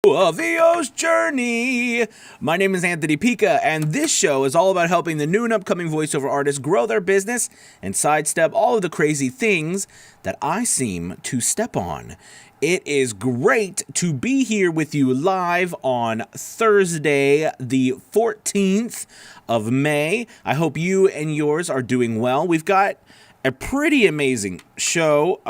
A VO's journey. My name is Anthony Pica, and this show is all about helping the new and upcoming voiceover artists grow their business and sidestep all of the crazy things that I seem to step on. It is great to be here with you live on Thursday, the 14th of May. I hope you and yours are doing well. We've got a pretty amazing show,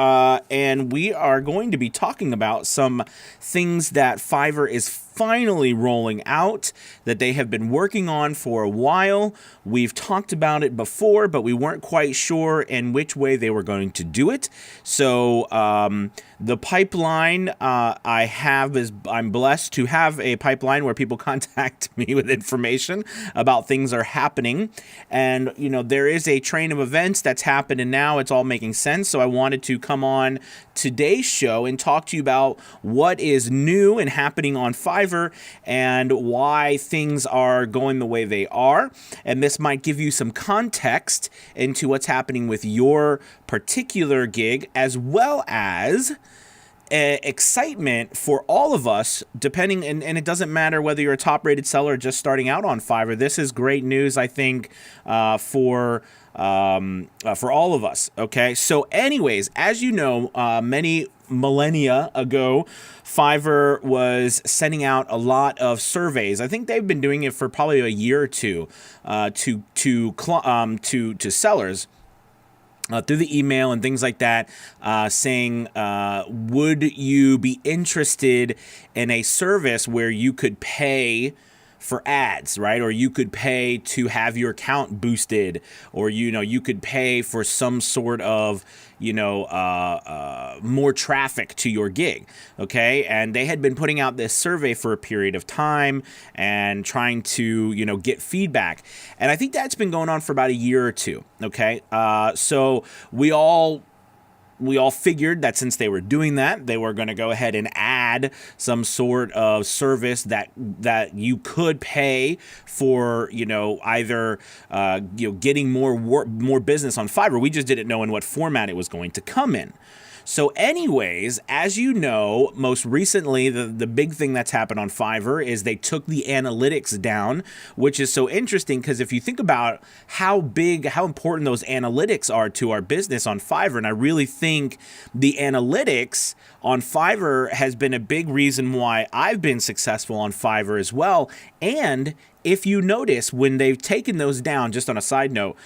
and we are going to be talking about some things that Fiverr is finally rolling out that they have been working on for a while. We've talked about it before, but we weren't quite sure in which way they were going to do it. So the pipeline I have is, I'm blessed to have a pipeline where people contact me with information about things are happening. And, you know, there is a train of events that's happened and now it's all making sense. So I wanted to come on today's show and talk to you about what is new and happening on Fiverr and why things are going the way they are. And this might give you some context into what's happening with your particular gig, as well as excitement for all of us, depending, and it doesn't matter whether you're a top-rated seller or just starting out on Fiverr. This is great news, I think, for all of us. Okay, so anyways, as you know, many millennia ago, Fiverr was sending out a lot of surveys. I think they've been doing it for probably a year or two to sellers. Through the email and things like that, saying, would you be interested in a service where you could pay for ads, right? Or you could pay to have your account boosted, or, you know, you could pay for some sort of, you know, more traffic to your gig, okay? And they had been putting out this survey for a period of time and trying to, you know, get feedback. And I think that's been going on for about a year or two, okay? So we all figured that since they were doing that, they were going to go ahead and add some sort of service that you could pay for, you know, either getting more business on Fiverr. We just didn't know in what format it was going to come in. So anyways, as you know, most recently, the big thing that's happened on Fiverr is they took the analytics down, which is so interesting because if you think about how important those analytics are to our business on Fiverr, and I really think the analytics on Fiverr has been a big reason why I've been successful on Fiverr as well. And if you notice, when they've taken those down, just on a side note,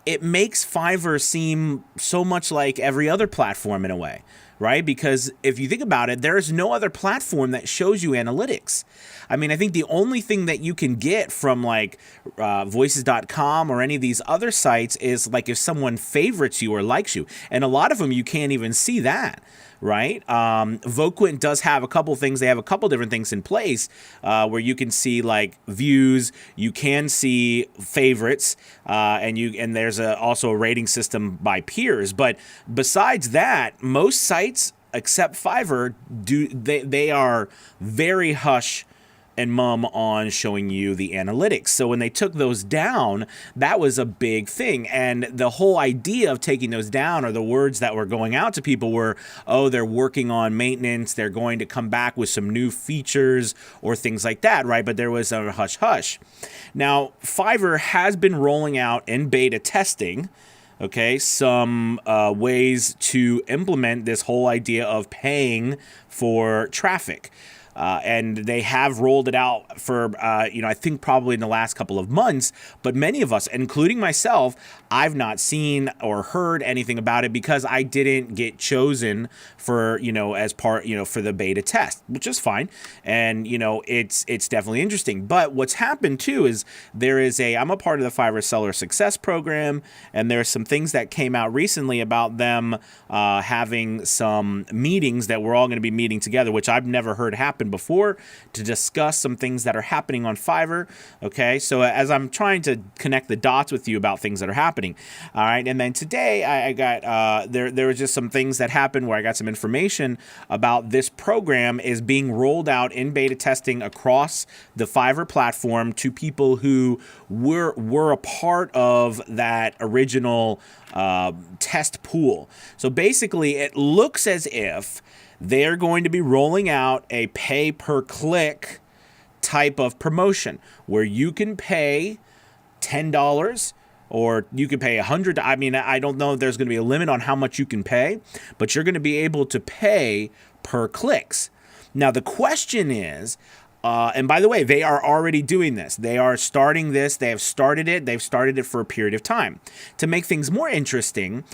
it makes Fiverr seem so much like every other platform in a way, right? Because if you think about it, there is no other platform that shows you analytics. I mean, I think the only thing that you can get from like voices.com or any of these other sites is like if someone favorites you or likes you. And a lot of them, you can't even see that. Right? Voquent does have a couple things. They have a couple different things in place where you can see like views, you can see favorites, and there's also a rating system by peers. But besides that, most sites except Fiverr they are very hush and mum on showing you the analytics. So when they took those down, that was a big thing. And the whole idea of taking those down, or the words that were going out to people were, oh, they're working on maintenance, they're going to come back with some new features or things like that, right? But there was a hush hush. Now, Fiverr has been rolling out in beta testing, okay, some ways to implement this whole idea of paying for traffic. And they have rolled it out for, I think probably in the last couple of months. But many of us, including myself, I've not seen or heard anything about it because I didn't get chosen for, as part, for the beta test, which is fine. And, it's definitely interesting. But what's happened too is I'm a part of the Fiverr Seller Success Program, and there's some things that came out recently about them having some meetings that we're all going to be meeting together, which I've never heard happen before, to discuss some things that are happening on Fiverr. Okay, so as I'm trying to connect the dots with you about things that are happening, all right, and then today I got there was just some things that happened where I got some information about this program is being rolled out in beta testing across the Fiverr platform to people who were a part of that original test pool. So basically, it looks as if they're going to be rolling out a pay per click type of promotion where you can pay $10 or you can pay $100. I mean, I don't know if there's going to be a limit on how much you can pay, but you're going to be able to pay per clicks. Now, the question is, and by the way, they are already doing this. They are starting this. They have started it. They've started it for a period of time. To make things more interesting,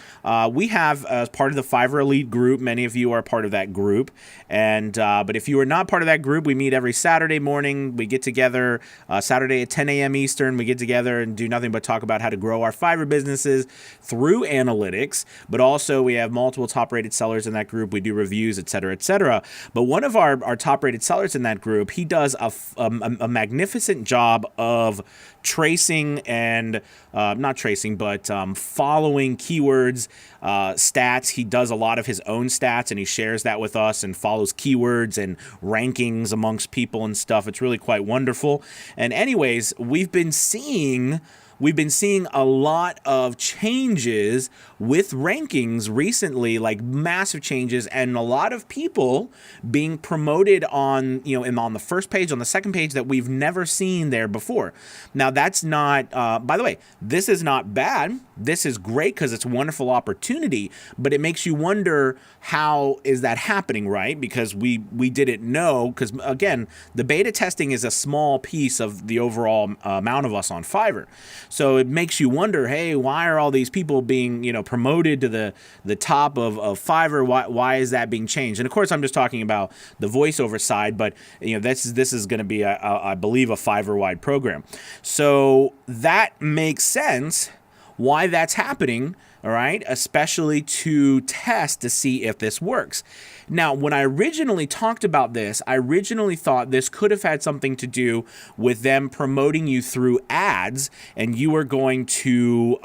we have, as part of the Fiverr Elite group, many of you are part of that group. But if you are not part of that group, we meet every Saturday morning. We get together Saturday at 10 a.m. Eastern. We get together and do nothing but talk about how to grow our Fiverr businesses through analytics. But also, we have multiple top-rated sellers in that group. We do reviews, et cetera, et cetera. But one of our top-rated sellers in that group, he does a magnificent job of tracing and not tracing, but following keywords, stats. He does a lot of his own stats and he shares that with us and follows keywords and rankings amongst people and stuff. It's really quite wonderful. And anyways, we've been seeing a lot of changes with rankings recently, like massive changes, and a lot of people being promoted on the first page, on the second page, that we've never seen there before. Now, that's not, by the way, this is not bad. This is great because it's a wonderful opportunity, but it makes you wonder, how is that happening, right? Because we didn't know, because again, the beta testing is a small piece of the overall amount of us on Fiverr. So it makes you wonder, hey, why are all these people being, promoted to the top of Fiverr? Why is that being changed? And of course, I'm just talking about the voiceover side, but this is going to be, I believe, a Fiverr-wide program. So that makes sense why that's happening, all right, especially to test to see if this works. Now, when I originally talked about this, I originally thought this could have had something to do with them promoting you through ads, and you were going to,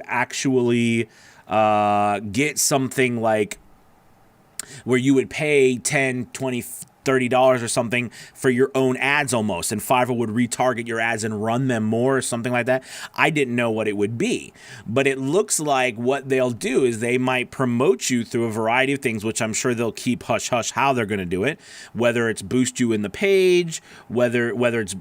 actually get something like where you would pay $10, $20, $30 or something for your own ads almost, and Fiverr would retarget your ads and run them more or something like that. I didn't know what it would be, but it looks like what they'll do is they might promote you through a variety of things, which I'm sure they'll keep hush hush how they're going to do it, whether it's boost you in the page, whether it's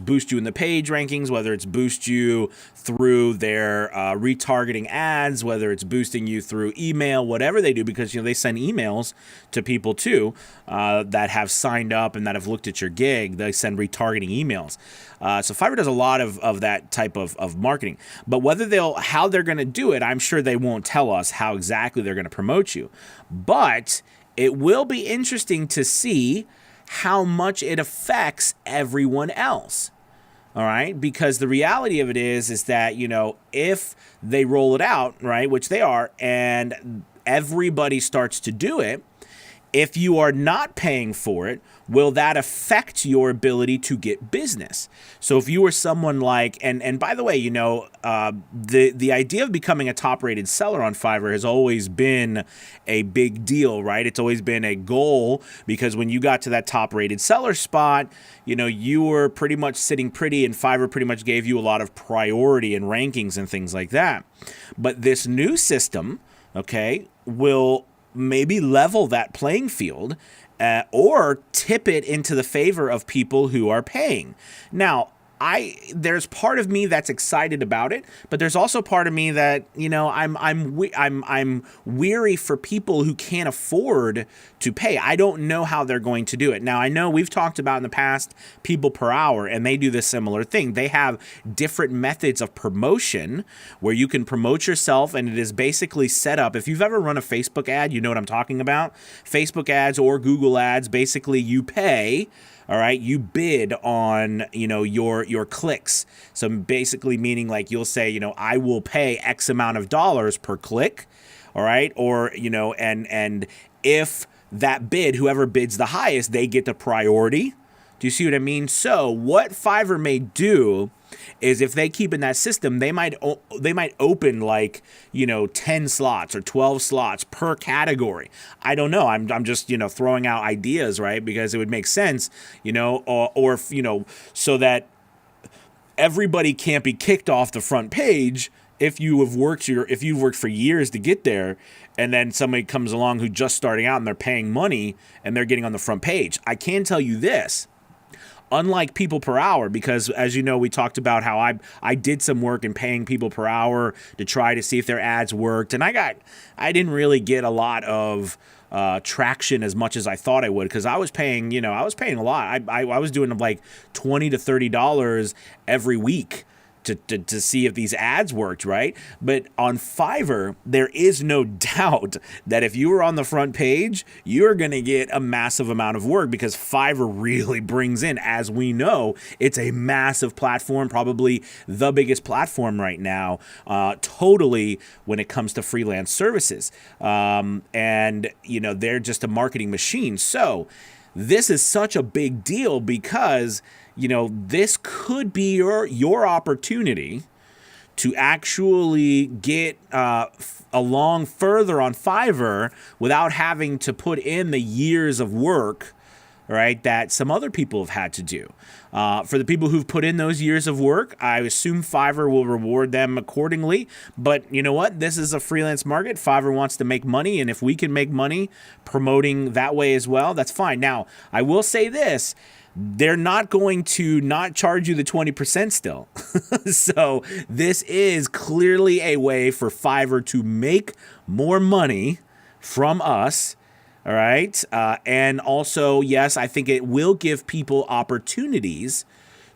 boost you in the page rankings, whether it's boost you through their retargeting ads, whether it's boosting you through email, whatever they do, because they send emails to people too that have signed up and that have looked at your gig. They send retargeting emails. So Fiverr does a lot of that type of marketing. But how they're going to do it, I'm sure they won't tell us how exactly they're going to promote you. But it will be interesting to see how much it affects everyone else. All right, because the reality of it is that, if they roll it out, right, which they are, and everybody starts to do it, if you are not paying for it, will that affect your ability to get business? So if you were someone like, and by the way, the idea of becoming a top-rated seller on Fiverr has always been a big deal, right? It's always been a goal, because when you got to that top-rated seller spot, you were pretty much sitting pretty, and Fiverr pretty much gave you a lot of priority and rankings and things like that. But this new system, okay, will maybe level that playing field or tip it into the favor of people who are paying. Now, there's part of me that's excited about it, but there's also part of me that I'm weary for people who can't afford to pay. I don't know how they're going to do it. Now, I know we've talked about in the past people per hour, and they do this similar thing. They have different methods of promotion where you can promote yourself, and it is basically set up. If you've ever run a Facebook ad, you know what I'm talking about. Facebook ads or Google ads, basically you pay. All right, you bid on, your clicks. So basically meaning like you'll say, I will pay X amount of dollars per click. All right. Or, and if that bid, whoever bids the highest, they get the priority. Do you see what I mean? So what Fiverr may do is, if they keep in that system, they might open like 10 slots or 12 slots per category. I don't know. I'm just throwing out ideas, right? Because it would make sense, or so that everybody can't be kicked off the front page if you've worked for years to get there, and then somebody comes along who just starting out and they're paying money and they're getting on the front page. I can tell you this. Unlike people per hour, because as you know, we talked about how I did some work in paying people per hour to try to see if their ads worked, and I didn't really get a lot of traction as much as I thought I would, because I was paying a lot. I was doing like $20 to $30 every week to see if these ads worked, right? But on Fiverr, there is no doubt that if you were on the front page, you're going to get a massive amount of work, because Fiverr really brings in, as we know, it's a massive platform, probably the biggest platform right now, totally when it comes to freelance services. And, they're just a marketing machine. So this is such a big deal because this could be your opportunity to actually get along further on Fiverr without having to put in the years of work, right, that some other people have had to do. For the people who've put in those years of work, I assume Fiverr will reward them accordingly. But you know what? This is a freelance market. Fiverr wants to make money, and if we can make money promoting that way as well, that's fine. Now, I will say this. They're not going to not charge you the 20% still. So this is clearly a way for Fiverr to make more money from us. All right. And also, yes, I think it will give people opportunities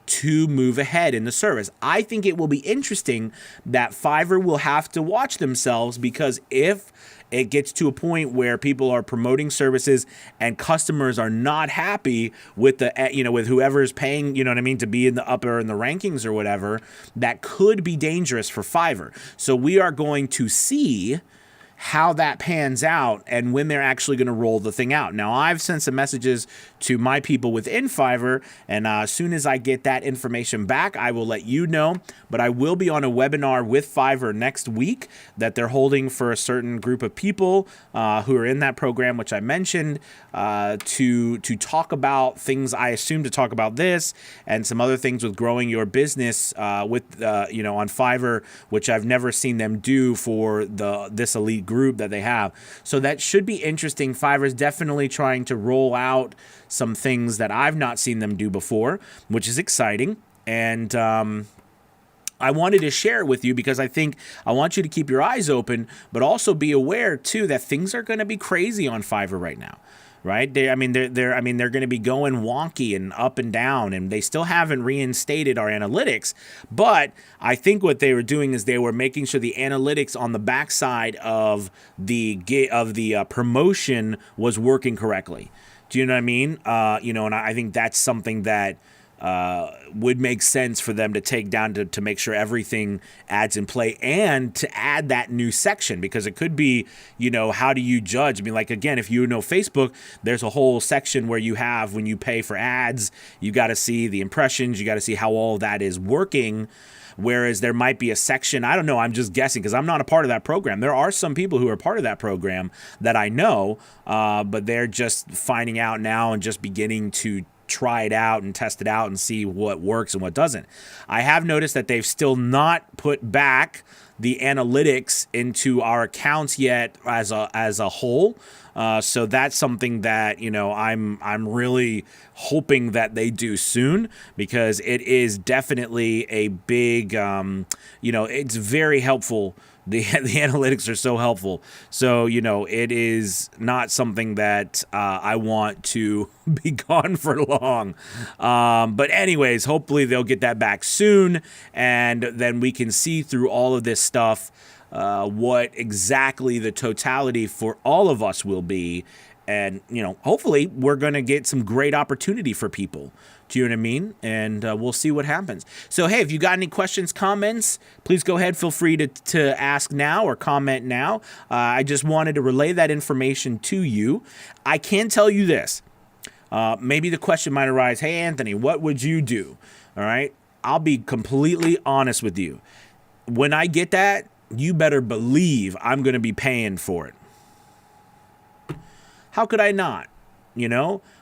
to move ahead in the service. I think it will be interesting that Fiverr will have to watch themselves, because if it gets to a point where people are promoting services and customers are not happy with with whoever is paying, to be in the upper in the rankings or whatever, that could be dangerous for Fiverr. So we are going to see how that pans out and when they're actually going to roll the thing out. Now, I've sent some messages to my people within Fiverr, and as soon as I get that information back, I will let you know. But I will be on a webinar with Fiverr next week that they're holding for a certain group of people who are in that program, which I mentioned, to talk about things. I assume to talk about this and some other things with growing your business with on Fiverr, which I've never seen them do for this elite group that they have. So that should be interesting. Fiverr's definitely trying to roll out some things that I've not seen them do before, which is exciting. And I wanted to share it with you because I think I want you to keep your eyes open, but also be aware too that things are going to be crazy on Fiverr right now. Right? They're going to be going wonky and up and down, and they still haven't reinstated our analytics. But I think what they were doing is they were making sure the analytics on the backside of the promotion was working correctly. Do you know what I mean? And I think that's something that would make sense for them to take down to make sure everything adds in play, and to add that new section, because it could be, how do you judge? I mean, like, again, if you know Facebook, there's a whole section where you have, when you pay for ads, you got to see the impressions, you got to see how all of that is working. Whereas there might be a section, I don't know, I'm just guessing because I'm not a part of that program. There are some people who are part of that program that I know, but they're just finding out now and just beginning to try it out and test it out and see what works and what doesn't. I have noticed that they've still not put back the analytics into our accounts yet as a whole. So that's something that, I'm really hoping that they do soon, because it is definitely a big, it's very helpful. The analytics are so helpful. So, it is not something that I want to be gone for long. But anyways, hopefully they'll get that back soon. And then we can see through all of this stuff what exactly the totality for all of us will be. And, hopefully we're going to get some great opportunity for people. Do you know what I mean? And we'll see what happens. So, hey, if you got any questions, comments, please go ahead. Feel free to ask now or comment now. I just wanted to relay that information to you. I can tell you this. Maybe the question might arise, hey, Anthony, what would you do? All right. I'll be completely honest with you. When I get that, you better believe I'm going to be paying for it. How could I not?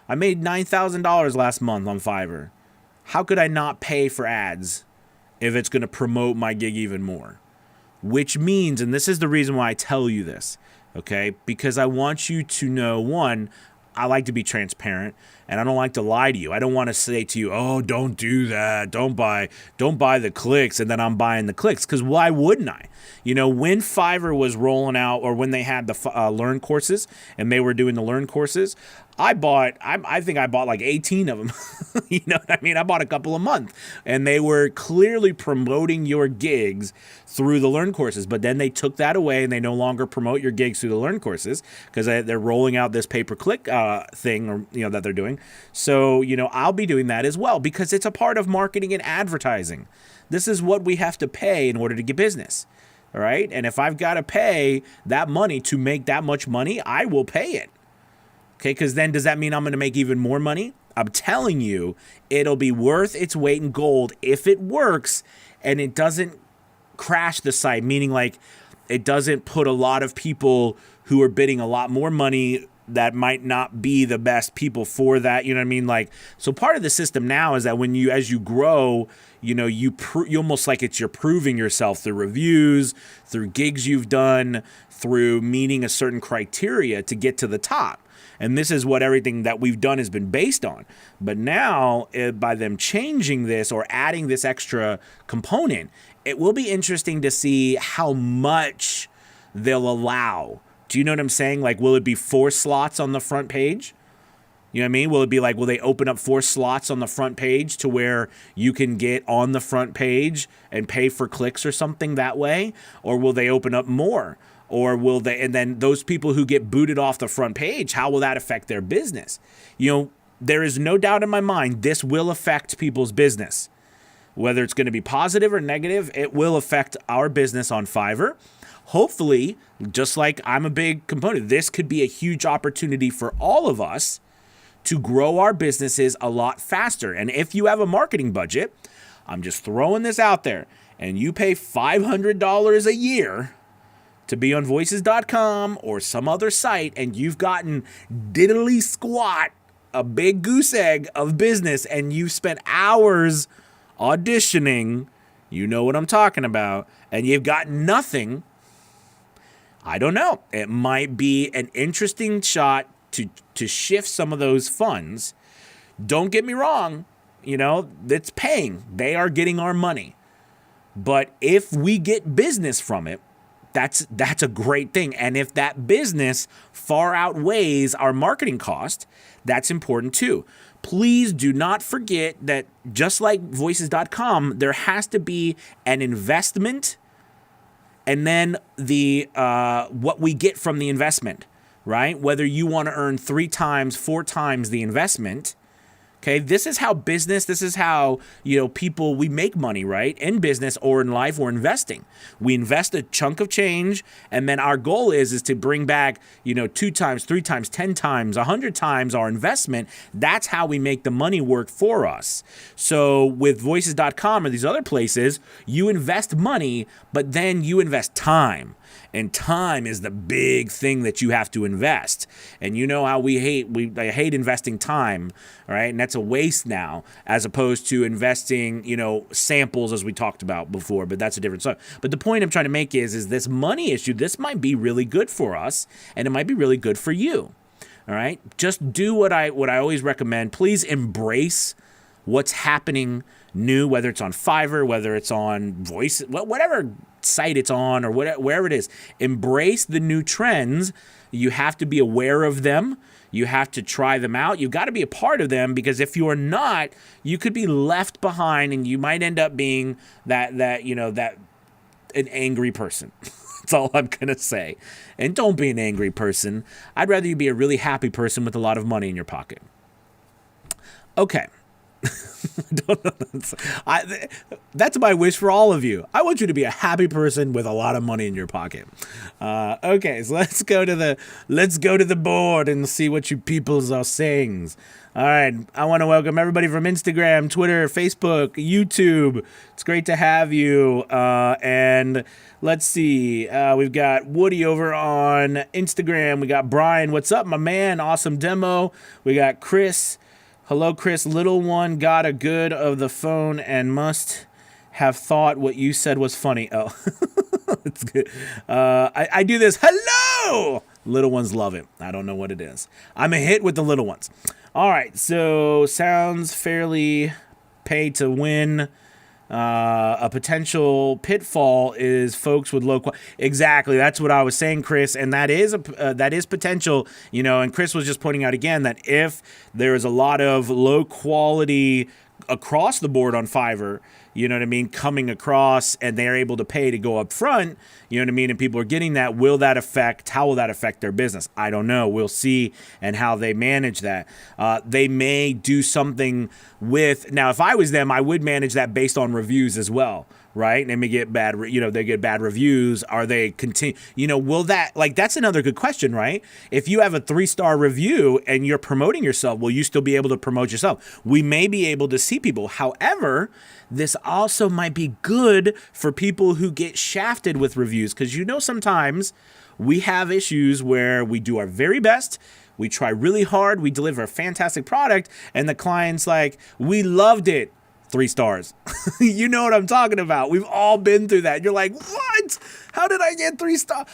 I made $9,000 last month on Fiverr. How could I not pay for ads if it's going to promote my gig even more? which means, and this is the reason why I tell you this, okay? Because I want you to know, one, I like to be transparent, and I don't like to lie to you. I don't want to say to you, oh, don't do that. Don't buy the clicks, and then I'm buying the clicks, because why wouldn't I? You know, when Fiverr was rolling out, or when they had the Learn courses, and they were doing the Learn courses, I think I bought like 18 of them. You know what I mean? I bought a couple a month, and they were clearly promoting your gigs through the Learn courses. But then they took that away, and they no longer promote your gigs through the Learn courses, because they're rolling out this pay-per-click thing, or, you know, that they're doing. So, you know, I'll be doing that as well, because it's a part of marketing and advertising. This is what we have to pay in order to get business. All right. And if I've got to pay that money to make that much money, I will pay it. Okay, because then does that mean I'm going to make even more money? I'm telling you, it'll be worth its weight in gold if it works and it doesn't crash the site, meaning like it doesn't put a lot of people who are bidding a lot more money that might not be the best people for that. You know what I mean? Like, so part of the system now is that when you, as you grow, you know, you almost like you're proving yourself through reviews, through gigs you've done, through meeting a certain criteria to get to the top. And this is what everything that we've done has been based on. But now, by them changing this or adding this extra component, it will be interesting to see how much they'll allow. Do you know what I'm saying? Like, will it be 4 slots on the front page? You know what I mean? Will it be like, will they open up 4 slots on the front page to where you can get on the front page and pay for clicks or something that way? Or will they open up more? Or will they, and then those people who get booted off the front page, how will that affect their business? You know, there is no doubt in my mind this will affect people's business. Whether it's going to be positive or negative, it will affect our business on Fiverr. Hopefully, just like I'm a big component, this could be a huge opportunity for all of us to grow our businesses a lot faster. And if you have a marketing budget, I'm just throwing this out there, and you pay $500 a year to be on voices.com or some other site, and you've gotten diddly squat, a big goose egg of business, and you've spent hours auditioning, you know what I'm talking about, and you've got nothing, I don't know. It might be an interesting shot to shift some of those funds. Don't get me wrong, you know, it's paying. They are getting our money. But if we get business from it, that's a great thing. And if that business far outweighs our marketing cost, that's important too. Please do not forget that just like voices.com, there has to be an investment and then the what we get from the investment, right? Whether you want to earn 3 times, 4 times the investment. Okay, this is how business, this is how, you know, people, we make money, right? In business or in life or investing. We invest a chunk of change, and then our goal is to bring back, you know, 2 times, 3 times, 10 times, 100 times our investment. That's how we make the money work for us. So with voices.com or these other places, you invest money, but then you invest time. And time is the big thing that you have to invest. And you know how I hate investing time, all right? And that's a waste now, as opposed to investing, you know, samples as we talked about before, but that's a different stuff. But the point I'm trying to make is this money issue, this might be really good for us, and it might be really good for you, all right? Just do what I always recommend. Please embrace what's happening new, whether it's on Fiverr, whether it's on Voice, whatever site it's on, or wherever it is. Embrace the new trends. You have to be aware of them. You have to try them out. You've got to be a part of them, because if you are not, you could be left behind, and you might end up being that an angry person. That's all I'm going to say. And don't be an angry person. I'd rather you be a really happy person with a lot of money in your pocket. Okay. That's my wish for all of you. I want you to be a happy person with a lot of money in your pocket. Okay, so let's go to the board and see what you peoples are saying. All right, I want to welcome everybody from Instagram, Twitter, Facebook, YouTube. It's great to have you. And let's see, we've got Woody over on Instagram. We got Brian. What's up, my man? Awesome demo. We got Chris. Hello, Chris. Little one got a good of the phone and must have thought what you said was funny. Oh, It's good. I do this. Hello! Little ones love it. I don't know what it is. I'm a hit with the little ones. All right. So sounds fairly pay to win. A potential pitfall is folks with low quality. Exactly, that's what I was saying, Chris, and that is potential. And Chris was just pointing out again that if there is a lot of low quality across the board on Fiverr, coming across, and they're able to pay to go up front, and people are getting that, how will that affect their business? I don't know. We'll see, and how they manage that. They may do something now, if I was them, I would manage that based on reviews as well, right? They may get they get bad reviews. Are they will that, that's another good question, right? If you have a 3-star review and you're promoting yourself, will you still be able to promote yourself? We may be able to see people. However, this also might be good for people who get shafted with reviews, because sometimes we have issues where we do our very best, we try really hard, we deliver a fantastic product, and the client's like, we loved it, 3 stars. You know what I'm talking about. We've all been through that. You're like, what? How did I get 3 stars?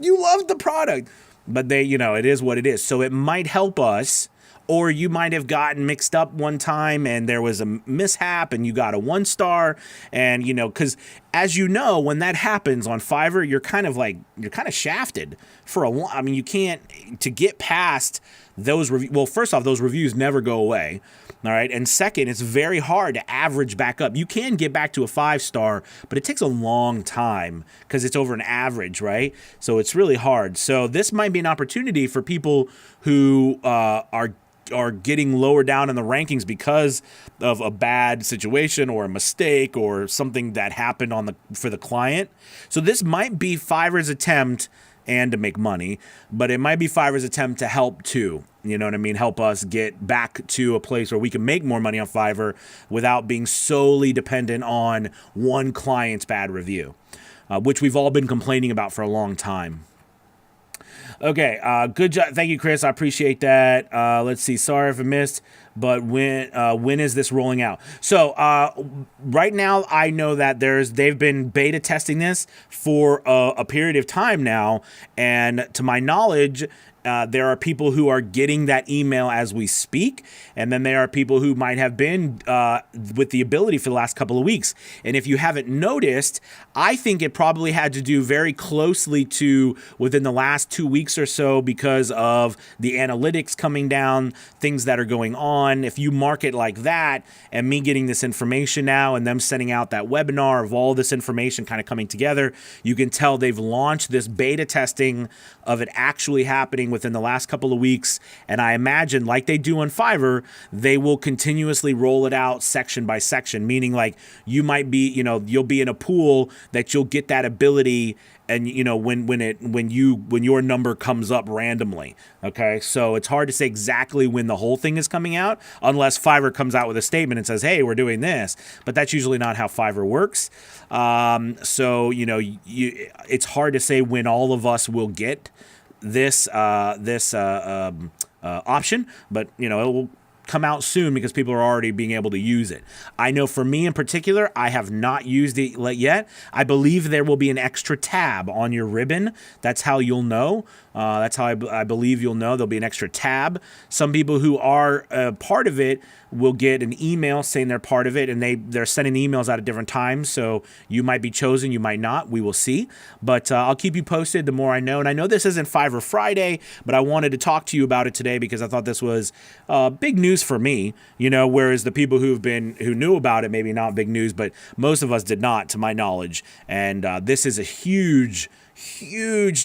You loved the product. But it is what it is. So it might help us. Or you might have gotten mixed up one time and there was a mishap and you got a 1 star. And, because as when that happens on Fiverr, you're kind of shafted for a long. I mean, you can't, to get past those reviews. Well, first off, those reviews never go away. All right. And second, it's very hard to average back up. You can get back to a 5-star, but it takes a long time because it's over an average, right? So it's really hard. So this might be an opportunity for people who are getting lower down in the rankings because of a bad situation or a mistake or something that happened for the client. So this might be Fiverr's attempt and to make money, but it might be Fiverr's attempt to help too. You know what I mean? Help us get back to a place where we can make more money on Fiverr without being solely dependent on one client's bad review, which we've all been complaining about for a long time. Okay, good job. Thank you, Chris. I appreciate that. Let's see. Sorry if I missed, but when is this rolling out? So right now, I know that they've been beta testing this for a period of time now, and to my knowledge, there are people who are getting that email as we speak, and then there are people who might have been with the ability for the last couple of weeks. And if you haven't noticed, I think it probably had to do very closely to within the last 2 weeks or so because of the analytics coming down, things that are going on. If you market like that, and me getting this information now and them sending out that webinar of all this information kind of coming together, you can tell they've launched this beta testing of it actually happening within the last couple of weeks. And I imagine, like they do on Fiverr, they will continuously roll it out section by section, meaning like you might be, you'll be in a pool that you'll get that ability. And when your number comes up randomly, okay? So it's hard to say exactly when the whole thing is coming out, unless Fiverr comes out with a statement and says, "Hey, we're doing this." But that's usually not how Fiverr works. So it's hard to say when all of us will get this option, but it will come out soon because people are already being able to use it. I know for me in particular, I have not used it yet. I believe there will be an extra tab on your ribbon. That's how you'll know. That's how I believe you'll know. There'll be an extra tab. Some people who are part of it will get an email saying they're part of it, and they're sending emails out at different times. So you might be chosen, you might not. We will see. But I'll keep you posted the more I know. And I know this isn't Fiverr Friday, but I wanted to talk to you about it today because I thought this was big news for me. Whereas the people who knew about it, maybe not big news, but most of us did not, to my knowledge. And this is a huge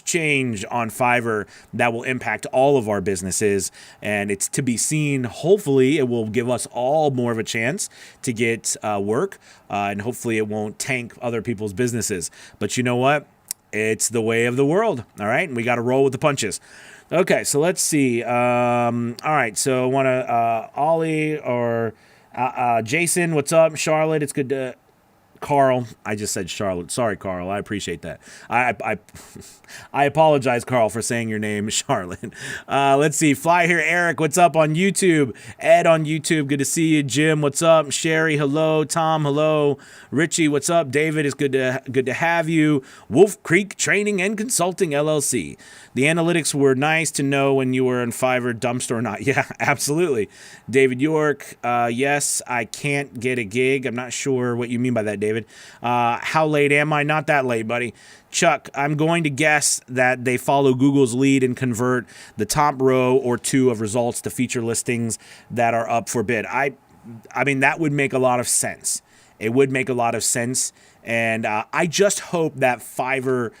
change on Fiverr that will impact all of our businesses, and it's to be seen. Hopefully it will give us all more of a chance to get work, and hopefully it won't tank other people's businesses. But you know what? It's the way of the world. All right. And we got to roll with the punches. Okay. So let's see. All right. So I want to, Ollie or Jason, what's up? Charlotte, it's good to Carl, I just said Charlotte. Sorry, Carl. I appreciate that. I apologize, Carl, for saying your name, Charlotte. Let's see. Fly here, Eric. What's up on YouTube? Ed on YouTube. Good to see you. Jim, what's up? Sherry, hello. Tom, hello. Richie, what's up? David, it's good to have you. Wolf Creek Training and Consulting LLC. The analytics were nice to know when you were in Fiverr dumpster or not. Yeah, absolutely. David York, yes, I can't get a gig. I'm not sure what you mean by that, David. How late am I? Not that late, buddy. Chuck, I'm going to guess that they follow Google's lead and convert the top row or two of results to feature listings that are up for bid. I mean, that would make a lot of sense. It would make a lot of sense. And I just hope that Fiverr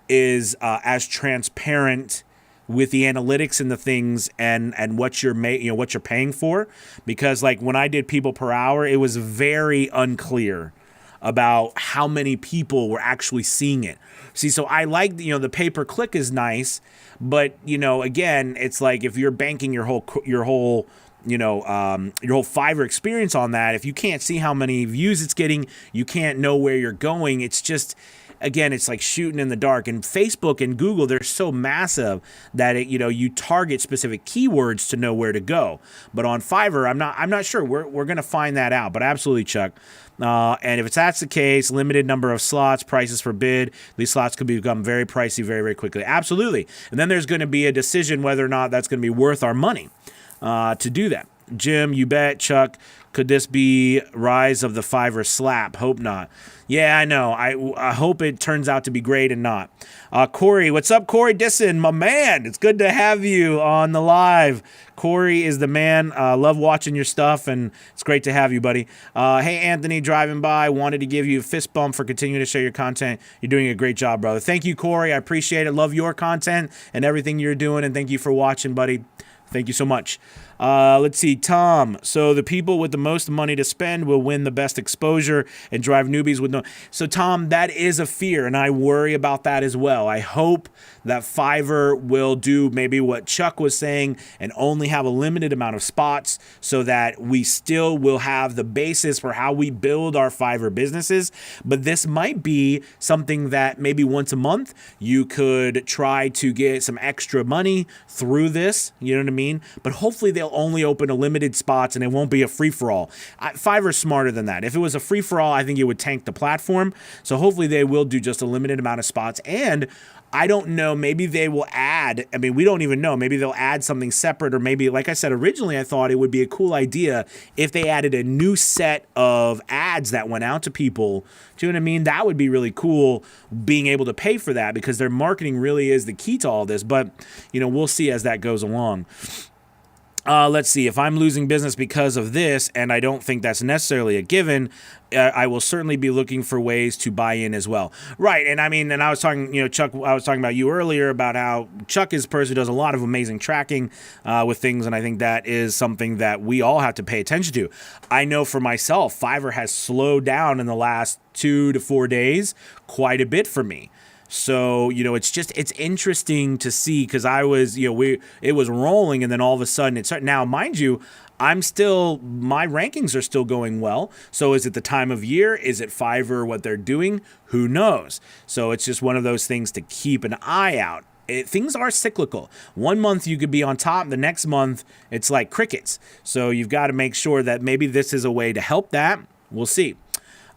is as transparent with the analytics and the things and what you're what you're paying for, because like when I did people per hour, it was very unclear about how many people were actually seeing it. See, so I like the pay per click is nice, but again, it's like if you're banking your whole Fiverr experience on that, if you can't see how many views it's getting, you can't know where you're going. It's just, again, it's like shooting in the dark. And Facebook and Google, they're so massive that you target specific keywords to know where to go. But on Fiverr, I'm not sure. We're gonna find that out. But absolutely, Chuck. And if that's the case, limited number of slots, prices for bid. These slots could become very pricey very, very quickly. Absolutely. And then there's going to be a decision whether or not that's going to be worth our money to do that. Jim, you bet. Chuck, could this be rise of the Fiverr slap? Hope not. Yeah, I know. I hope it turns out to be great and not. Cory, what's up, Cory Disson, my man? It's good to have you on the live. Cory is the man. Love watching your stuff, and it's great to have you, buddy. Hey, Anthony, driving by. Wanted to give you a fist bump for continuing to share your content. You're doing a great job, brother. Thank you, Cory. I appreciate it. Love your content and everything you're doing, and thank you for watching, buddy. Thank you so much. Let's see, Tom. So the people with the most money to spend will win the best exposure and drive newbies with no. So Tom, that is a fear, and I worry about that as well. I hope that Fiverr will do maybe what Chuck was saying and only have a limited amount of spots so that we still will have the basis for how we build our Fiverr businesses. But this might be something that maybe once a month you could try to get some extra money through this, you know what I mean? But hopefully they'll only open a limited spots and it won't be a free-for-all. Fiverr's smarter than that. If it was a free-for-all, I think it would tank the platform. So hopefully they will do just a limited amount of spots. And I don't know, maybe they will add, I mean, we don't even know, maybe they'll add something separate, or maybe, like I said, originally I thought it would be a cool idea if they added a new set of ads that went out to people. Do you know what I mean? That would be really cool, being able to pay for that, because their marketing really is the key to all this. But, we'll see as that goes along. Let's see, if I'm losing business because of this, and I don't think that's necessarily a given, I will certainly be looking for ways to buy in as well. Right, and I mean, and I was talking, Chuck, I was talking about you earlier about how Chuck is a person who does a lot of amazing tracking with things, and I think that is something that we all have to pay attention to. I know for myself, Fiverr has slowed down in the last 2 to 4 days quite a bit for me. So, it's interesting to see, because I was, it was rolling, and then all of a sudden it started. Now, mind you, my rankings are still going well. So is it the time of year? Is it Fiverr, what they're doing? Who knows? So it's just one of those things to keep an eye out. Things are cyclical. 1 month you could be on top, the next month it's like crickets. So you've got to make sure that maybe this is a way to help that. We'll see.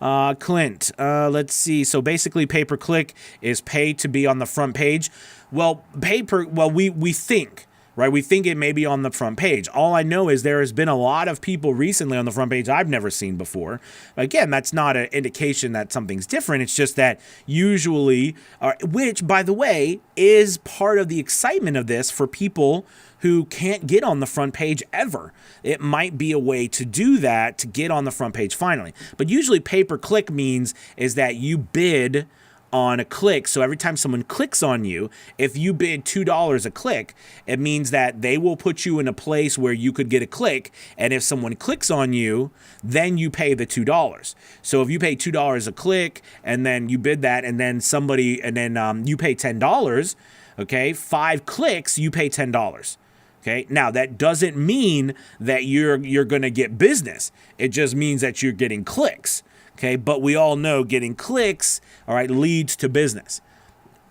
Clint, let's see. So basically pay-per-click is pay to be on the front page. Well, we think, right? We think it may be on the front page. All I know is there has been a lot of people recently on the front page I've never seen before. Again, that's not an indication that something's different. It's just that usually, which, by the way, is part of the excitement of this for people who can't get on the front page ever. It might be a way to do that, to get on the front page finally. But usually pay-per-click means is that you bid on a click. So every time someone clicks on you, if you bid $2 a click, it means that they will put you in a place where you could get a click. And if someone clicks on you, then you pay the $2. So if you pay $2 a click and then you bid that, and then you pay $10, okay, 5 clicks, you pay $10. Okay. Now that doesn't mean that you're going to get business. It just means that you're getting clicks. Okay, but we all know getting clicks, all right, leads to business.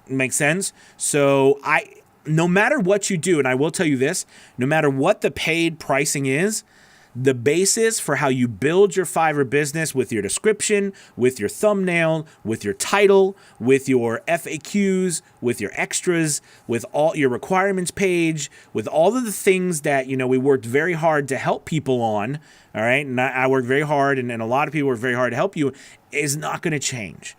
Make sense? So no matter what you do, and I will tell you this, no matter what the paid pricing is, the basis for how you build your Fiverr business with your description, with your thumbnail, with your title, with your FAQs, with your extras, with all your requirements page, with all of the things that, we worked very hard to help people on, all right? And I worked very hard, and a lot of people worked very hard to help you, is not going to change.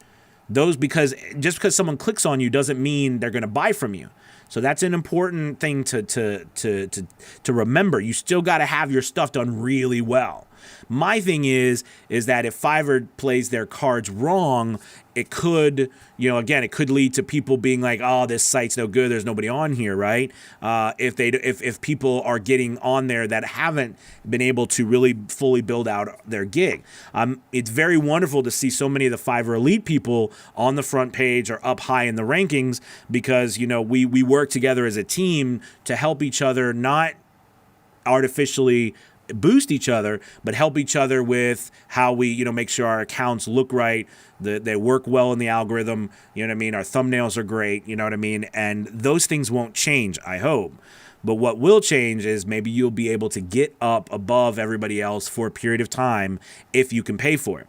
Because just because someone clicks on you doesn't mean they're going to buy from you. So that's an important thing to remember. You still got to have your stuff done really well. My thing is that if Fiverr plays their cards wrong, it could, it could lead to people being like, oh, this site's no good, there's nobody on here, right? If people are getting on there that haven't been able to really fully build out their gig. It's very wonderful to see so many of the Fiverr Elite people on the front page or up high in the rankings because, we work together as a team to help each other, not artificially boost each other, but help each other with how we, make sure our accounts look right, they work well in the algorithm, Our thumbnails are great, And those things won't change, I hope. But what will change is maybe you'll be able to get up above everybody else for a period of time if you can pay for it.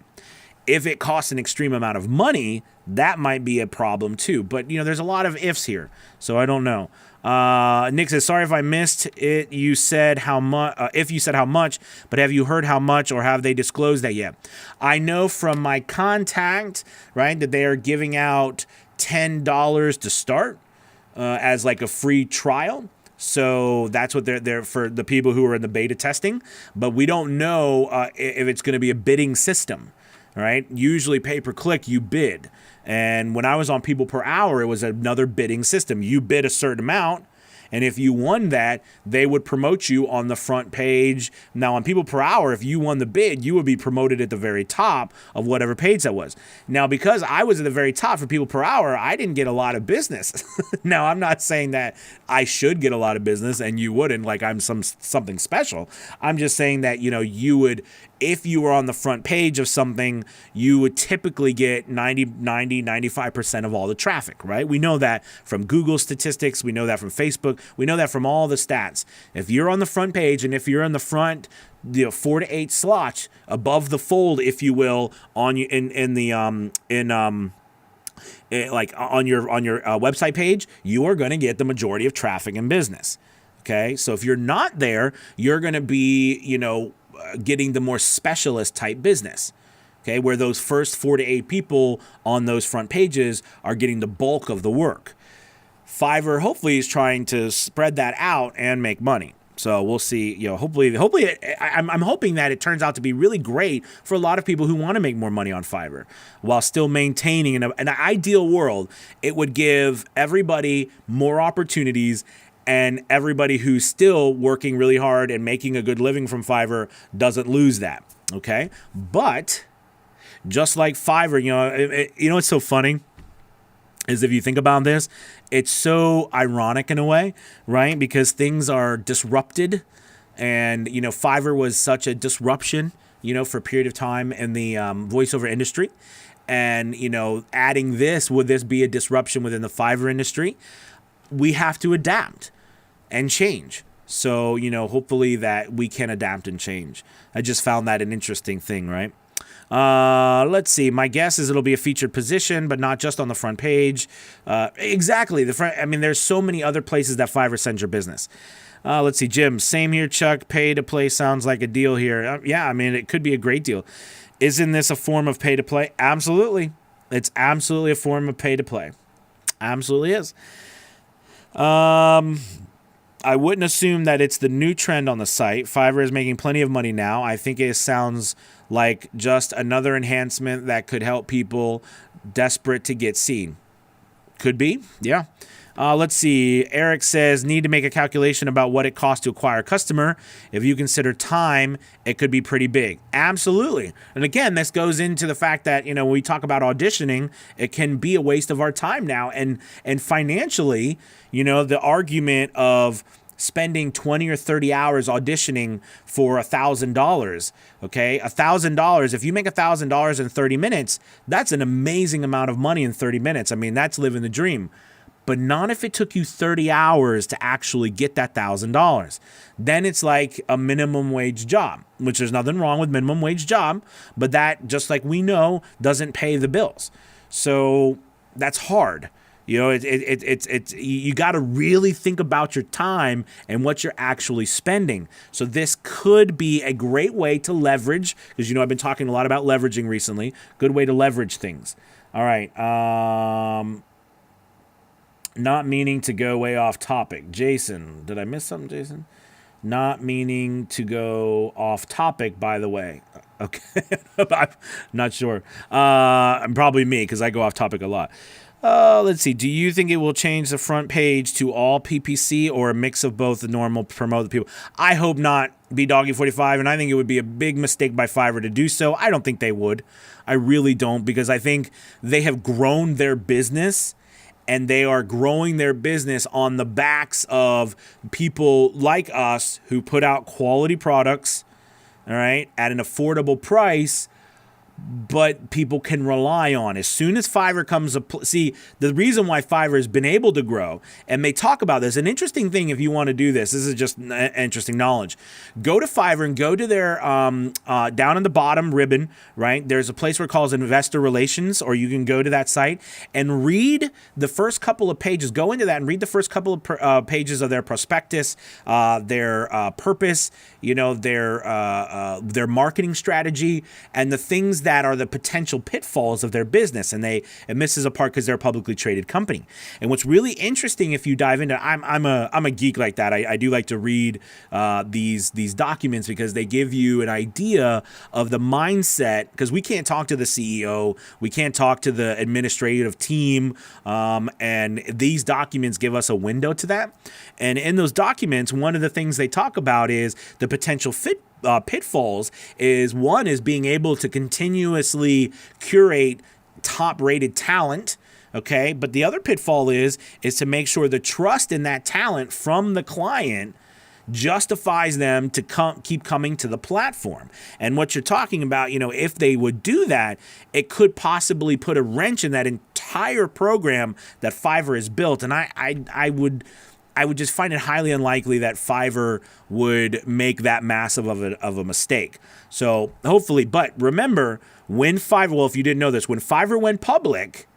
If it costs an extreme amount of money, that might be a problem too. But, there's a lot of ifs here, so I don't know. Nick says, sorry if I missed it. You said how much, if you said how much, but have you heard how much or have they disclosed that yet? I know from my contact, right, that they are giving out $10 to start as like a free trial. So that's what they're for the people who are in the beta testing. But we don't know if it's going to be a bidding system, right? Usually pay per click, you bid. And when I was on People Per Hour, it was another bidding system. You bid a certain amount, and if you won that, they would promote you on the front page. Now, on People Per Hour, if you won the bid, you would be promoted at the very top of whatever page that was. Now, because I was at the very top for People Per Hour, I didn't get a lot of business. Now, I'm not saying that I should get a lot of business and you wouldn't, like I'm something special. I'm just saying that, you would, if you were on the front page of something, you would typically get 95% of all the traffic, right? We know that from Google statistics. We know that from Facebook. We know that from all the stats. If you're on the front page and if you're in the front, 4 to 8 slots above the fold, if you will, on you like on your website page, you are going to get the majority of traffic and business. Okay, so if you're not there, you're going to be, getting the more specialist type business. Okay, where those first 4 to 8 people on those front pages are getting the bulk of the work. Fiverr hopefully is trying to spread that out and make money. So we'll see. Hopefully, I'm hoping that it turns out to be really great for a lot of people who want to make more money on Fiverr, while still maintaining an ideal world. It would give everybody more opportunities, and everybody who's still working really hard and making a good living from Fiverr doesn't lose that. Okay, but just like Fiverr, what's so funny is if you think about this, it's so ironic in a way, right? Because things are disrupted, and Fiverr was such a disruption, for a period of time in the voiceover industry, and adding this, would this be a disruption within the Fiverr industry? We have to adapt and change. So hopefully that we can adapt and change. I just found that an interesting thing, right? Let's see. My guess is it'll be a featured position, but not just on the front page. Exactly. There's so many other places that Fiverr sends your business. Let's see. Jim, same here, Chuck. Pay to play sounds like a deal here. It could be a great deal. Isn't this a form of pay to play? Absolutely. It's absolutely a form of pay to play. Absolutely is. I wouldn't assume that it's the new trend on the site. Fiverr is making plenty of money now. I think it sounds like just another enhancement that could help people desperate to get seen. Could be, yeah. Let's see. Eric says, need to make a calculation about what it costs to acquire a customer. If you consider time, it could be pretty big. Absolutely. And again, this goes into the fact that, when we talk about auditioning, it can be a waste of our time now. And financially, the argument of spending 20 or 30 hours auditioning for $1,000. Okay, $1,000. If you make $1,000 in 30 minutes, that's an amazing amount of money in 30 minutes. I mean, that's living the dream. But not if it took you 30 hours to actually get that $1,000. Then it's like a minimum wage job, which there's nothing wrong with minimum wage job, but that, just like we know, doesn't pay the bills. So that's hard. You know, it's you got to really think about your time and what you're actually spending. So this could be a great way to leverage, because you know I've been talking a lot about leveraging recently. Good way to leverage things. All right. Not meaning to go way off topic. Jason, did I miss something, Jason? Not meaning to go off topic, by the way. Okay. I'm not sure. I'm probably me, because I go off topic a lot. Let's see. Do you think it will change the front page to all PPC or a mix of both, the normal promote the people? I hope not, BDoggy45, and I think it would be a big mistake by Fiverr to do so. I don't think they would. I really don't, because I think they have grown their business, and they are growing their business on the backs of people like us who put out quality products, all right, at an affordable price, but people can rely on. As soon as Fiverr comes up, see, the reason why Fiverr has been able to grow, and they talk about this, an interesting thing if you want to do this is just interesting knowledge. Go to Fiverr and go to their, down in the bottom ribbon, right? There's a place where it calls Investor Relations, or you can go to that site and read the first couple of pages. Go into that and read the first couple of pages of their prospectus, their purpose, you know, their marketing strategy, and the things that are the potential pitfalls of their business. And this is a part because they're a publicly traded company. And what's really interesting, if you dive into, I'm a geek like that. I do like to read these documents, because they give you an idea of the mindset, because we can't talk to the CEO, we can't talk to the administrative team, and these documents give us a window to that. And in those documents, one of the things they talk about is the potential pitfalls. One is being able to continuously curate top-rated talent. Okay, but the other pitfall is to make sure the trust in that talent from the client justifies them to keep coming to the platform. And what you're talking about, you know, if they would do that, it could possibly put a wrench in that entire program that Fiverr has built. And I would just find it highly unlikely that Fiverr would make that massive of a mistake. So hopefully, but remember, when Fiverr, well, if you didn't know this, when Fiverr went public,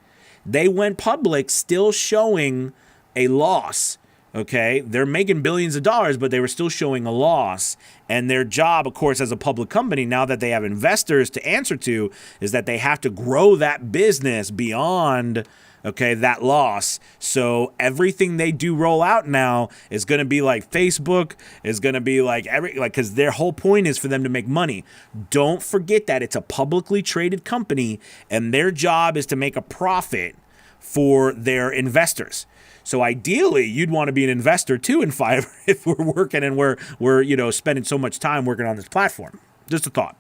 they went public still showing a loss. Okay, they're making billions of dollars, but they were still showing a loss. And their job, of course, as a public company, now that they have investors to answer to, is that they have to grow that business beyond, okay, that loss. So everything they do roll out now is going to be like Facebook, is going to be like because their whole point is for them to make money. Don't forget that it's a publicly traded company, and their job is to make a profit for their investors. So ideally, you'd want to be an investor too in Fiverr if we're working and we're you know, spending so much time working on this platform. Just a thought.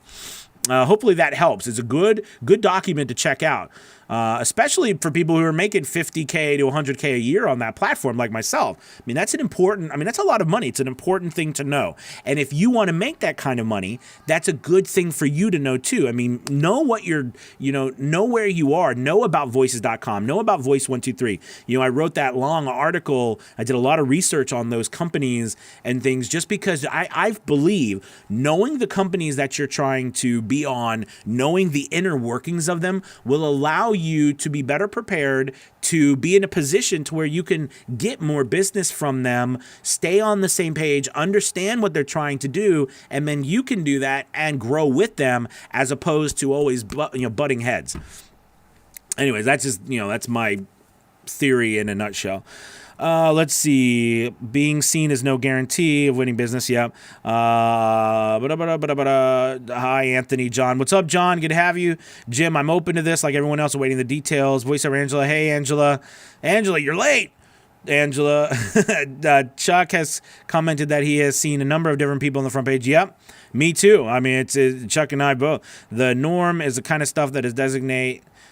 Hopefully that helps. It's a good document to check out, especially for people who are making $50K to $100K a year on that platform like myself. I mean, that's a lot of money. It's an important thing to know. And if you want to make that kind of money, that's a good thing for you to know too. I mean, know what know where you are, know about voices.com, know about Voice123. You know, I wrote that long article. I did a lot of research on those companies and things, just because I believe knowing the companies that you're trying to be on, knowing the inner workings of them, will allow you to be better prepared to be in a position to where you can get more business from them, stay on the same page, understand what they're trying to do, and then you can do that and grow with them, as opposed to always butting heads. Anyways, that's my theory in a nutshell. Let's see. Being seen is no guarantee of winning business. Yep. Hi, Anthony. John. What's up, John? Good to have you. Jim, I'm open to this like everyone else, awaiting the details. Voiceover Angela. Hey, Angela. Angela, you're late. Angela. Chuck has commented that he has seen a number of different people on the front page. Yep. Me too. I mean, it's Chuck and I both. The norm is the kind of stuff that is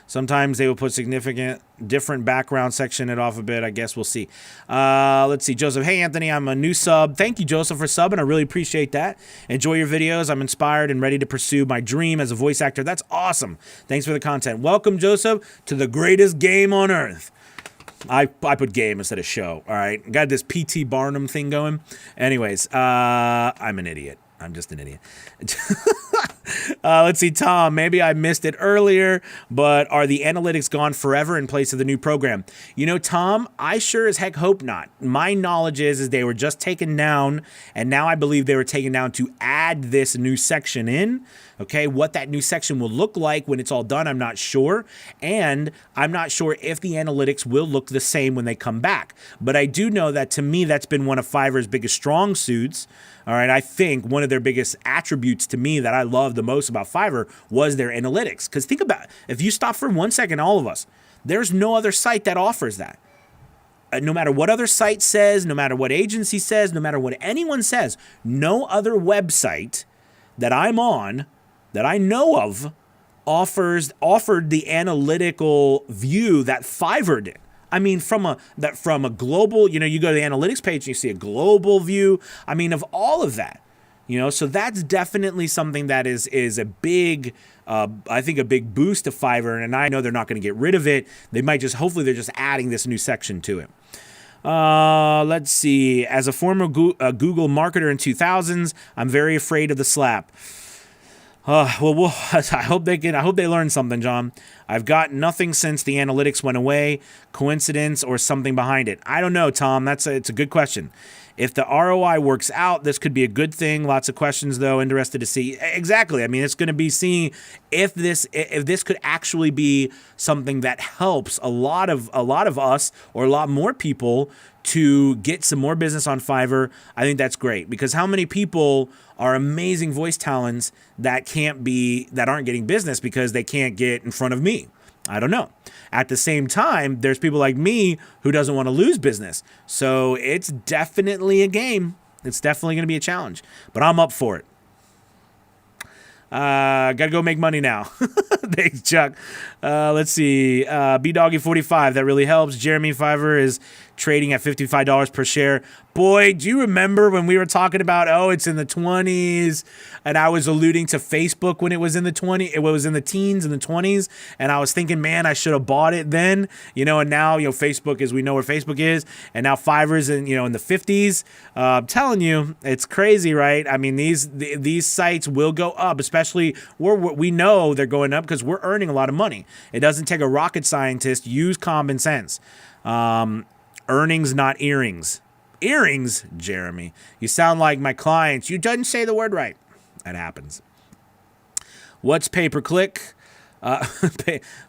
Sometimes they will put significant different background, section it off a bit. I guess we'll see. Let's see. Joseph, hey, Anthony, I'm a new sub. Thank you, Joseph, for subbing. I really appreciate that. Enjoy your videos. I'm inspired and ready to pursue my dream as a voice actor. That's awesome. Thanks for the content. Welcome, Joseph, to the greatest game on earth. I put game instead of show, all right? Got this P.T. Barnum thing going. Anyways, I'm an idiot. I'm just an idiot. Let's see, Tom, maybe I missed it earlier, but are the analytics gone forever in place of the new program? You know, Tom, I sure as heck hope not. My knowledge is they were just taken down, and now I believe they were taken down to add this new section in. Okay, what that new section will look like when it's all done, I'm not sure. And I'm not sure if the analytics will look the same when they come back. But I do know that, to me, that's been one of Fiverr's biggest strong suits. All right, I think one of their biggest attributes to me that I love the most about Fiverr was their analytics. Because think about it. If you stop for 1 second, all of us, there's no other site that offers that. No matter what other site says, no matter what agency says, no matter what anyone says, no other website that I'm on that I know of offered the analytical view that Fiverr did. I mean, from a global, you go to the analytics page and you see a global view. I mean, of all of that, so that's definitely something that is a big, I think a big boost to Fiverr. And I know they're not going to get rid of it. They might hopefully they're just adding this new section to it. Let's see. As a former Google marketer in 2000s, I'm very afraid of the slap. Well, I hope they learn something, John. I've got nothing since the analytics went away. Coincidence or something behind it? I don't know, Tom. It's a good question. If the ROI works out, this could be a good thing. Lots of questions, though. Interested to see. Exactly. I mean, it's going to be seeing if this could actually be something that helps a lot of us or a lot more people to get some more business on Fiverr. I think that's great, because how many people are amazing voice talents that aren't getting business because they can't get in front of me? I don't know. At the same time, there's people like me who doesn't want to lose business. So it's definitely a game. It's definitely going to be a challenge, but I'm up for it. Gotta go make money now. Thanks, Chuck. Let's see. BDoggy45, that really helps. Jeremy, Fiverr is trading at $55 per share. Boy, do you remember when we were talking about, it's in the 20s, and I was alluding to Facebook when it was in the 20s, it was in the teens and the 20s, and I was thinking, man, I should have bought it then, and now, Facebook is, we know where Facebook is, and now Fiverr's in the 50s. I'm telling you, it's crazy, right? I mean, these sites will go up, especially we know they're going up because we're earning a lot of money. It doesn't take a rocket scientist. Use common sense. Earnings, not earrings. Earrings, Jeremy. You sound like my clients. You didn't say the word right. That happens. What's pay-per-click?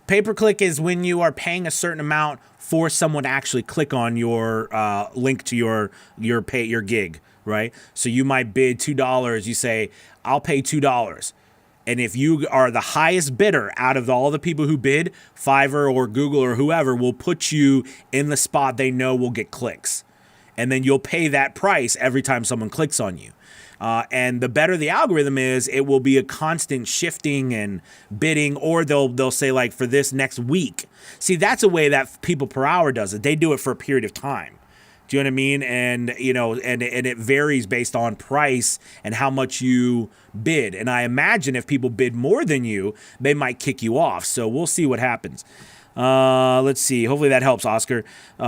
Pay-per-click is when you are paying a certain amount for someone to actually click on your link to your gig, right? So you might bid $2. You say, I'll pay $2. And if you are the highest bidder out of all the people who bid, Fiverr or Google or whoever will put you in the spot they know will get clicks. And then you'll pay that price every time someone clicks on you. And the better the algorithm is, it will be a constant shifting and bidding, or they'll say, like, for this next week. See, that's a way that people per hour does it. They do it for a period of time. Do you know what I mean? And, and it varies based on price and how much you bid. And I imagine if people bid more than you, they might kick you off. So we'll see what happens. Let's see. Hopefully that helps, Oscar.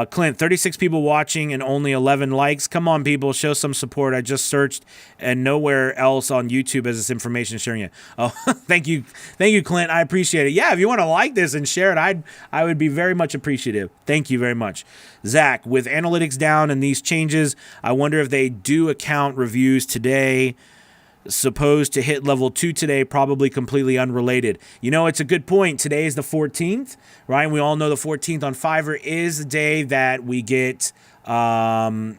Clint, 36 people watching and only 11 likes. Come on, people. Show some support. I just searched and nowhere else on YouTube has this information sharing it. Oh, thank you. Thank you, Clint. I appreciate it. Yeah, if you want to like this and share it, I would be very much appreciative. Thank you very much. Zach, with analytics down and these changes, I wonder if they do account reviews today. Supposed to hit level 2 today, probably completely unrelated. It's a good point. Today is the 14th, right? We all know the 14th on Fiverr is the day that we get the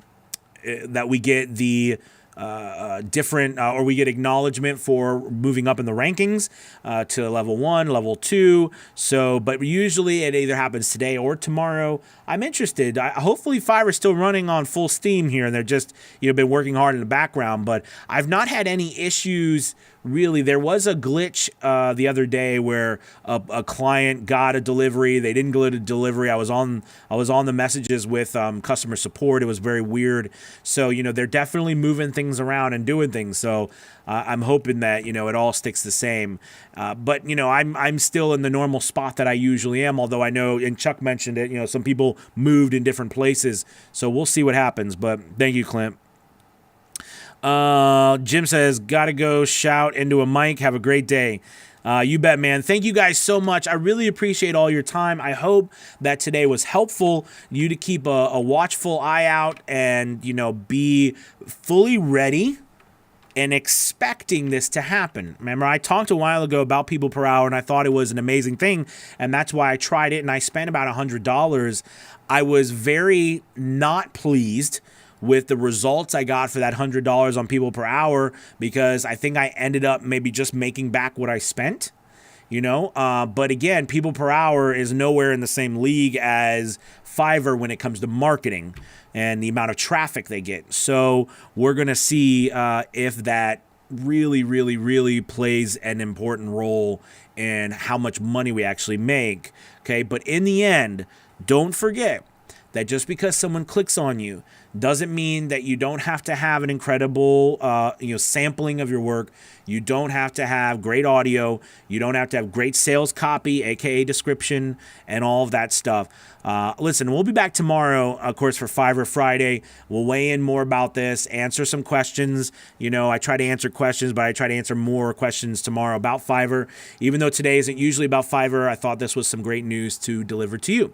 different, or we get acknowledgement for moving up in the rankings to level 1, level 2. So, but usually it either happens today or tomorrow. I'm interested. Hopefully Fiverr's still running on full steam here, and they're just, been working hard in the background. But I've not had any issues really, there was a glitch the other day where a client got a delivery. They didn't get a delivery. I was on the messages with customer support. It was very weird. So, they're definitely moving things around and doing things. So I'm hoping that, it all sticks the same. But, I'm still in the normal spot that I usually am, although I know, and Chuck mentioned it, some people moved in different places. So we'll see what happens. But thank you, Clint. Jim says, gotta go shout into a mic. Have a great day. You bet, man. Thank you guys so much. I really appreciate all your time. I hope that today was helpful. You to keep a watchful eye out and, be fully ready and expecting this to happen. Remember, I talked a while ago about people per hour, and I thought it was an amazing thing, and that's why I tried it, and I spent about $100. I was very not pleased with the results I got for that $100 on people per hour, because I think I ended up maybe just making back what I spent, but again, people per hour is nowhere in the same league as Fiverr when it comes to marketing and the amount of traffic they get. So we're going to see if that really, really, really plays an important role in how much money we actually make. Okay. But in the end, don't forget that just because someone clicks on you doesn't mean that you don't have to have an incredible, sampling of your work. You don't have to have great audio. You don't have to have great sales copy, aka description, and all of that stuff. Listen, we'll be back tomorrow, of course, for Fiverr Friday. We'll weigh in more about this, answer some questions. I try to answer questions, but I try to answer more questions tomorrow about Fiverr. Even though today isn't usually about Fiverr, I thought this was some great news to deliver to you.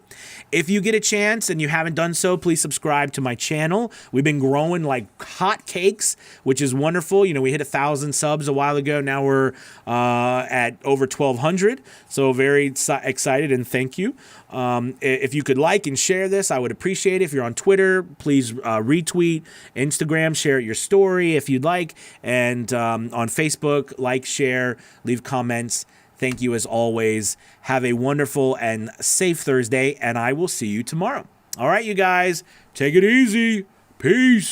If you get a chance and you haven't done so, please subscribe to my channel. We've been growing like hot cakes, which is wonderful. We hit 1,000 subs a while ago. Now we're at over 1,200. So very excited, and thank you. If you could like and share this, I would appreciate it. If you're on Twitter, please retweet. Instagram, share your story if you'd like. And on Facebook, like, share, leave comments. Thank you as always. Have a wonderful and safe Thursday, and I will see you tomorrow. All right, you guys, take it easy. Peace.